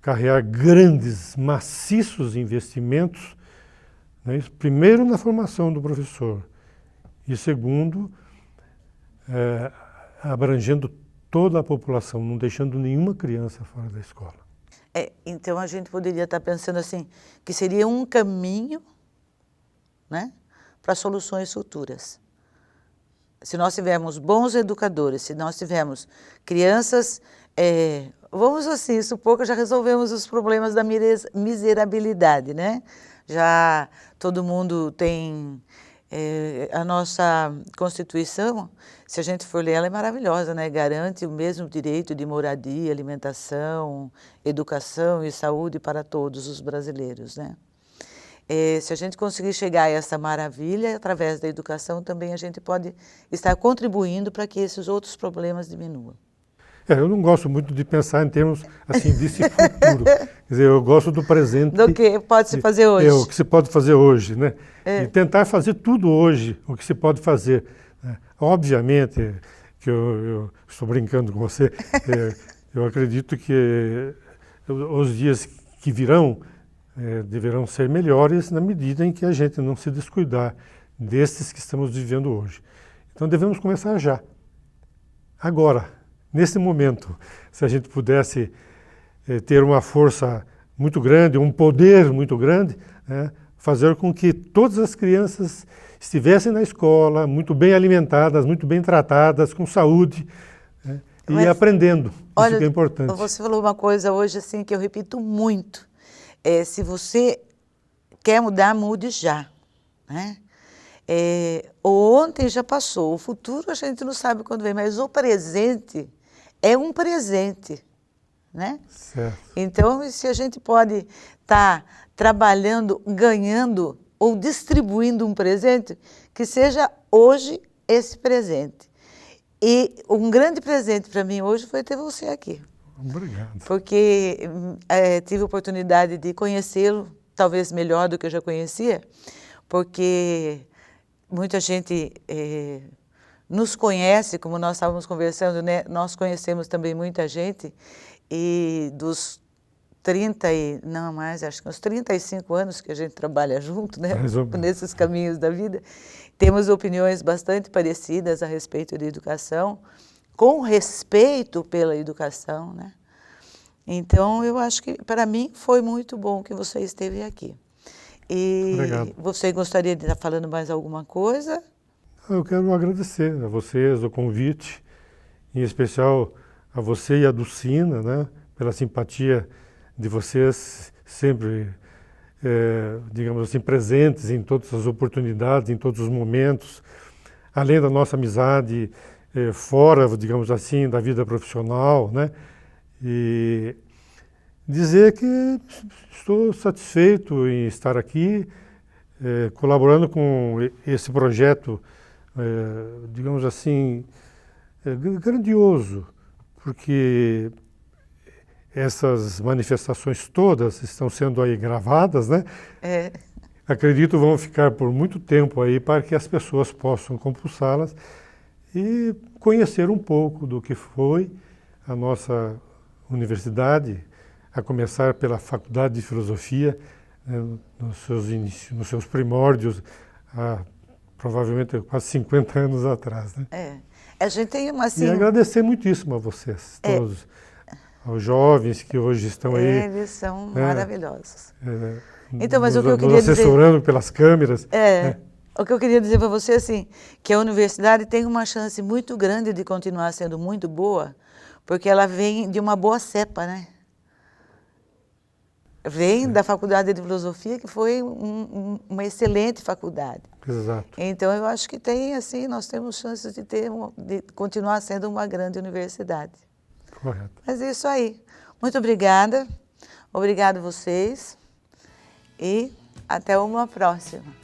carregar grandes, maciços investimentos, né? Primeiro na formação do professor e segundo, abrangendo toda a população, não deixando nenhuma criança fora da escola. Então a gente poderia estar pensando assim, que seria um caminho, né, para soluções futuras. Se nós tivermos bons educadores, se nós tivermos crianças, vamos assim, supor que já resolvemos os problemas da miserabilidade, né? Já todo mundo tem a nossa Constituição, se a gente for ler, ela é maravilhosa, né? Garante o mesmo direito de moradia, alimentação, educação e saúde para todos os brasileiros, né? Se a gente conseguir chegar a essa maravilha, através da educação também a gente pode estar contribuindo para que esses outros problemas diminuam. Eu não gosto muito de pensar em termos assim desse futuro. Quer dizer, eu gosto do presente. Do que pode se fazer hoje. O que se pode fazer hoje, né? E tentar fazer tudo hoje, o que se pode fazer, né? Obviamente, que eu estou brincando com você, eu acredito que os dias que virão deverão ser melhores na medida em que a gente não se descuidar desses que estamos vivendo hoje. Então devemos começar já, agora. Nesse momento, se a gente pudesse ter uma força muito grande, um poder muito grande, né, fazer com que todas as crianças estivessem na escola, muito bem alimentadas, muito bem tratadas, com saúde, né, e aprendendo. Isso que é importante. Você falou uma coisa hoje assim que eu repito muito. Se você quer mudar, mude já, né? Ontem já passou, o futuro a gente não sabe quando vem, mas o presente é um presente, né? Certo. Então, se a gente pode estar trabalhando, ganhando ou distribuindo um presente, que seja hoje esse presente. E um grande presente para mim hoje foi ter você aqui. Obrigado. Porque tive a oportunidade de conhecê-lo, talvez melhor do que eu já conhecia, porque muita gente nos conhece, como nós estávamos conversando, né? Nós conhecemos também muita gente, e dos 35 anos que a gente trabalha junto, né? Nesses caminhos da vida, temos opiniões bastante parecidas a respeito de educação, com respeito pela educação, né? Então, eu acho que, para mim, foi muito bom que você esteve aqui. E obrigado. Você gostaria de estar falando mais alguma coisa? Eu quero agradecer a vocês o convite, em especial a você e a Dulcina, né, pela simpatia de vocês sempre, digamos assim, presentes em todas as oportunidades, em todos os momentos, além da nossa amizade fora, digamos assim, da vida profissional, né, e dizer que estou satisfeito em estar aqui, colaborando com esse projeto, digamos assim, grandioso, porque essas manifestações todas estão sendo aí gravadas, né? Acredito vão ficar por muito tempo aí para que as pessoas possam compulsá-las e conhecer um pouco do que foi a nossa universidade, a começar pela Faculdade de Filosofia, né, nos seus inícios, nos seus primórdios, provavelmente quase 50 anos atrás, né? A gente tem uma assim... E agradecer muitíssimo a vocês, todos, aos jovens que hoje estão aí. Eles são maravilhosos. Então, mas nos, o que eu queria dizer... assessorando pelas câmeras. O que eu queria dizer para você, assim, que a universidade tem uma chance muito grande de continuar sendo muito boa, porque ela vem de uma boa cepa, né? Vem da Faculdade de Filosofia, que foi uma excelente faculdade. Exato. Então, eu acho que tem, assim, nós temos chances de continuar sendo uma grande universidade. Correto. Mas é isso aí. Muito obrigada. Obrigado a vocês. E até uma próxima.